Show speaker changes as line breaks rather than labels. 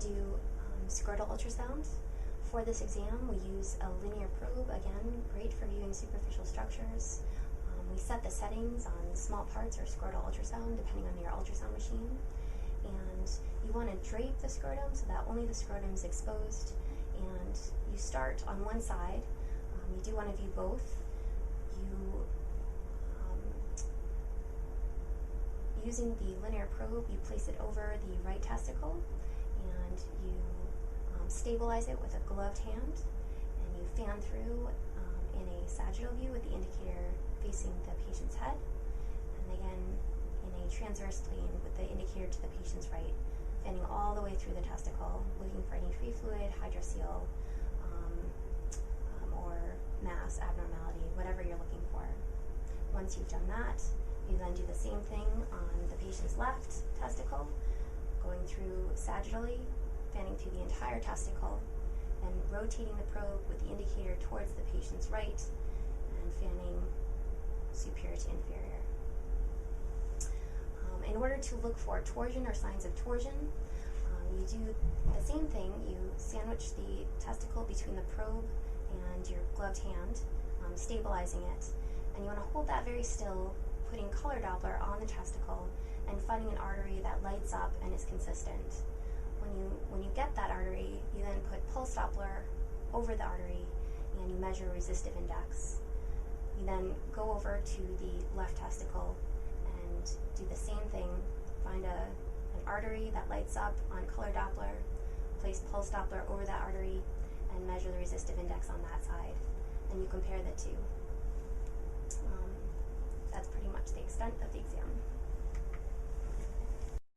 to do scrotal ultrasound. For this exam, we use a linear probe, again, great for viewing superficial structures. We set the settings on small parts or scrotal ultrasound, depending on your ultrasound machine. And you want to drape the scrotum so that only the scrotum is exposed. And you start on one side. You do want to view both. Using the linear probe, you place it over the right testicle, and you stabilize it with a gloved hand, and you fan through in a sagittal view with the indicator facing the patient's head, and again in a transverse plane with the indicator to the patient's right, fanning all the way through the testicle, looking for any free fluid, hydrocele, or mass abnormality, whatever you're looking for. Once you've done that, you then do the same thing on the patient's left testicle, going through sagittally, fanning through the entire testicle, and rotating the probe with the indicator towards the patient's right, and fanning superior to inferior. In order to look for torsion or signs of torsion, you do the same thing. You sandwich the testicle between the probe and your gloved hand, stabilizing it, and you want to hold that very still, putting color Doppler on the testicle and finding an artery that lights up and is consistent. When you get that artery, you then put pulse Doppler over the artery and you measure resistive index. You then go over to the left testicle and do the same thing. Find an artery that lights up on color Doppler, place pulse Doppler over that artery, and measure the resistive index on that side. And you compare the two. That's pretty much the extent of the exam.